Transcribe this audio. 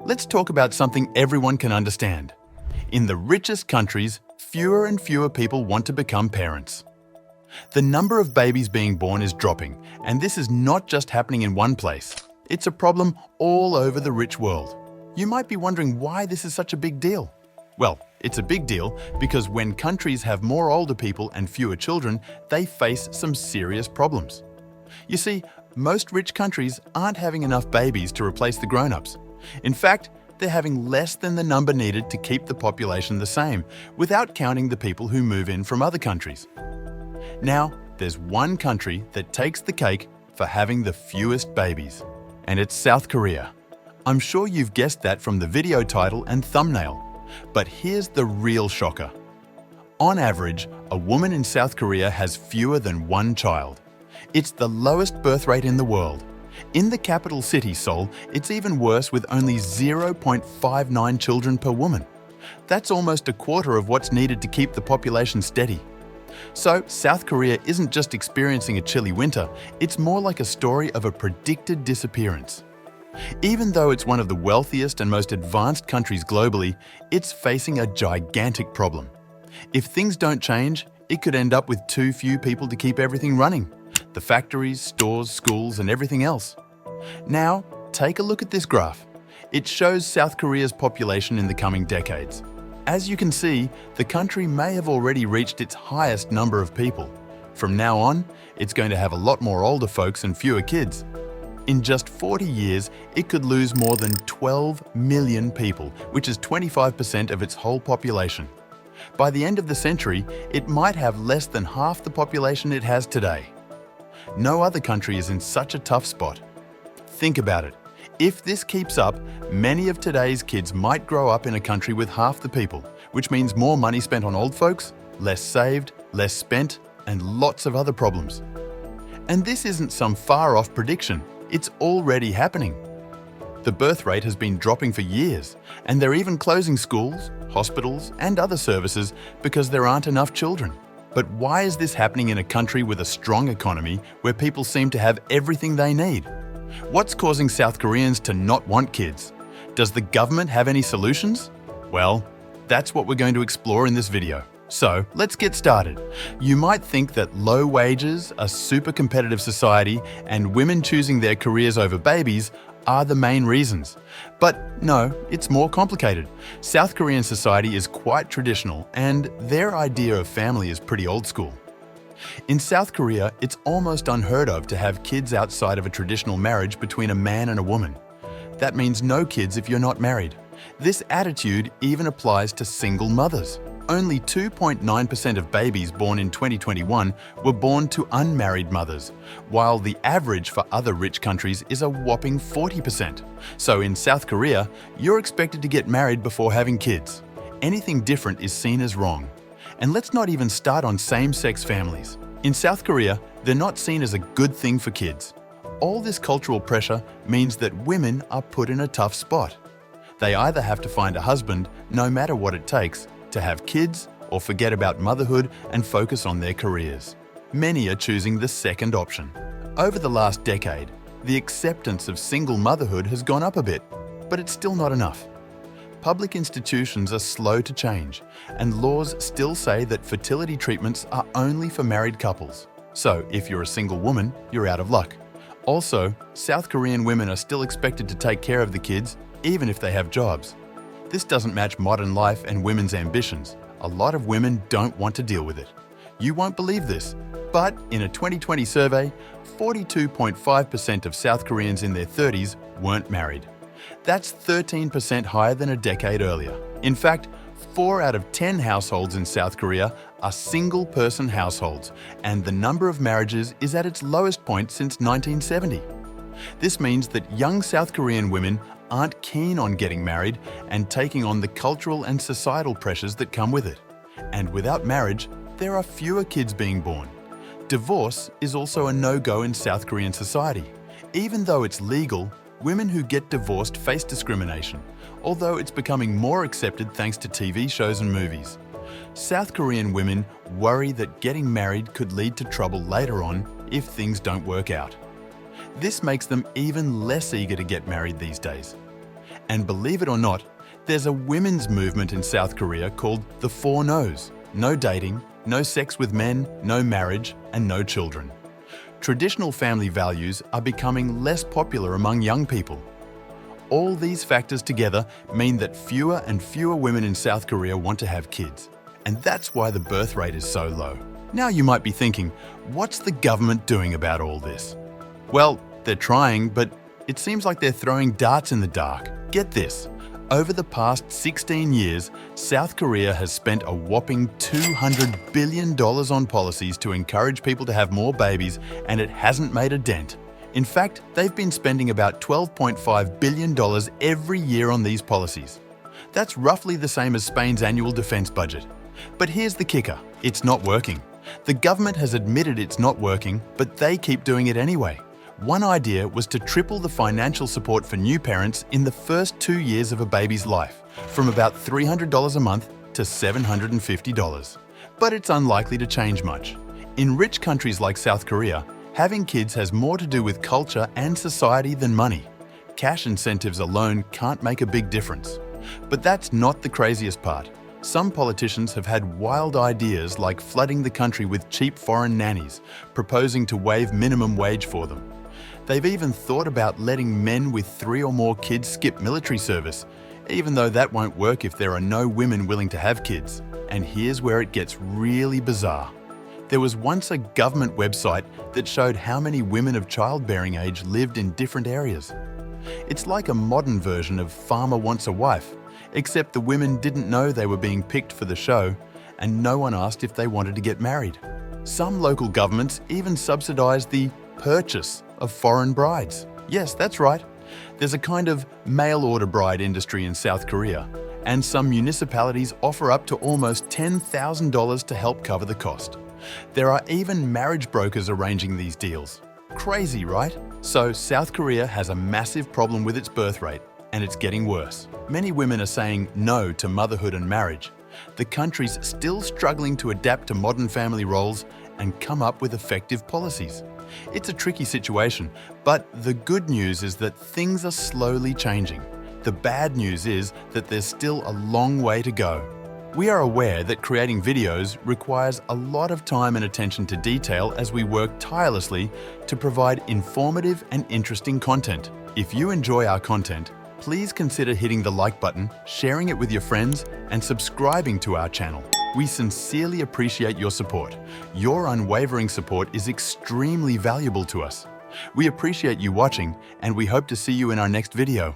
Let's talk about something everyone can understand. In the richest countries, fewer and fewer people want to become parents. The number of babies being born is dropping, and this is not just happening in one place. It's a problem all over the rich world. You might be wondering why this is such a big deal. Well, it's a big deal because when countries have more older people and fewer children, they face some serious problems. You see, most rich countries aren't having enough babies to replace the grown-ups. In fact, they're having less than the number needed to keep the population the same, without counting the people who move in from other countries. Now, there's one country that takes the cake for having the fewest babies, and it's South Korea. I'm sure you've guessed that from the video title and thumbnail, but here's the real shocker. On average, a woman in South Korea has fewer than one child. It's the lowest birth rate in the world. In the capital city, Seoul, it's even worse with only 0.59 children per woman. That's almost a quarter of what's needed to keep the population steady. So, South Korea isn't just experiencing a chilly winter, it's more like a story of a predicted disappearance. Even though it's one of the wealthiest and most advanced countries globally, it's facing a gigantic problem. If things don't change, it could end up with too few people to keep everything running. The factories, stores, schools, and everything else. Now, take a look at this graph. It shows South Korea's population in the coming decades. As you can see, the country may have already reached its highest number of people. From now on, it's going to have a lot more older folks and fewer kids. In just 40 years, it could lose more than 12 million people, which is 25% of its whole population. By the end of the century, it might have less than half the population it has today. No other country is in such a tough spot. Think about it. If this keeps up, many of today's kids might grow up in a country with half the people, which means more money spent on old folks, less saved, less spent, and lots of other problems. And this isn't some far-off prediction. It's already happening. The birth rate has been dropping for years, and they're even closing schools, hospitals, and other services because there aren't enough children. But why is this happening in a country with a strong economy where people seem to have everything they need? What's causing South Koreans to not want kids? Does the government have any solutions? Well, that's what we're going to explore in this video. So, let's get started. You might think that low wages, a super competitive society, and women choosing their careers over babies are the main reasons. But no, it's more complicated. South Korean society is quite traditional, and their idea of family is pretty old school. In South Korea, it's almost unheard of to have kids outside of a traditional marriage between a man and a woman. That means no kids if you're not married. This attitude even applies to single mothers. Only 2.9% of babies born in 2021 were born to unmarried mothers, while the average for other rich countries is a whopping 40%. So in South Korea, you're expected to get married before having kids. Anything different is seen as wrong. And let's not even start on same-sex families. In South Korea, they're not seen as a good thing for kids. All this cultural pressure means that women are put in a tough spot. They either have to find a husband, no matter what it takes, to have kids, or forget about motherhood and focus on their careers. Many are choosing the second option. Over the last decade, the acceptance of single motherhood has gone up a bit, but it's still not enough. Public institutions are slow to change, and laws still say that fertility treatments are only for married couples. So, if you're a single woman, you're out of luck. Also, South Korean women are still expected to take care of the kids, even if they have jobs. This doesn't match modern life and women's ambitions. A lot of women don't want to deal with it. You won't believe this, but in a 2020 survey, 42.5% of South Koreans in their 30s weren't married. That's 13% higher than a decade earlier. In fact, 4 out of 10 households in South Korea are single-person households, and the number of marriages is at its lowest point since 1970. This means that young South Korean women aren't keen on getting married and taking on the cultural and societal pressures that come with it. And without marriage, there are fewer kids being born. Divorce is also a no-go in South Korean society. Even though it's legal, women who get divorced face discrimination, although it's becoming more accepted thanks to TV shows and movies. South Korean women worry that getting married could lead to trouble later on if things don't work out. This makes them even less eager to get married these days. And believe it or not, there's a women's movement in South Korea called the Four No's. No dating, no sex with men, no marriage, and no children. Traditional family values are becoming less popular among young people. All these factors together mean that fewer and fewer women in South Korea want to have kids. And that's why the birth rate is so low. Now you might be thinking, what's the government doing about all this? Well, they're trying, but it seems like they're throwing darts in the dark. Get this. Over the past 16 years, South Korea has spent a whopping $200 billion on policies to encourage people to have more babies, and it hasn't made a dent. In fact, they've been spending about $12.5 billion every year on these policies. That's roughly the same as Spain's annual defense budget. But here's the kicker, it's not working. The government has admitted it's not working, but they keep doing it anyway. One idea was to triple the financial support for new parents in the first 2 years of a baby's life, from about $300 a month to $750. But it's unlikely to change much. In rich countries like South Korea, having kids has more to do with culture and society than money. Cash incentives alone can't make a big difference. But that's not the craziest part. Some politicians have had wild ideas like flooding the country with cheap foreign nannies, proposing to waive minimum wage for them. They've even thought about letting men with 3 or more kids skip military service, even though that won't work if there are no women willing to have kids. And here's where it gets really bizarre. There was once a government website that showed how many women of childbearing age lived in different areas. It's like a modern version of Farmer Wants a Wife, except the women didn't know they were being picked for the show, and no one asked if they wanted to get married. Some local governments even subsidized the purchase of foreign brides. Yes, that's right. There's a kind of mail-order bride industry in South Korea, and some municipalities offer up to almost $10,000 to help cover the cost. There are even marriage brokers arranging these deals. Crazy, right? So South Korea has a massive problem with its birth rate, and it's getting worse. Many women are saying no to motherhood and marriage. The country's still struggling to adapt to modern family roles and come up with effective policies. It's a tricky situation, but the good news is that things are slowly changing. The bad news is that there's still a long way to go. We are aware that creating videos requires a lot of time and attention to detail as we work tirelessly to provide informative and interesting content. If you enjoy our content, please consider hitting the like button, sharing it with your friends, and subscribing to our channel. We sincerely appreciate your support. Your unwavering support is extremely valuable to us. We appreciate you watching, and we hope to see you in our next video.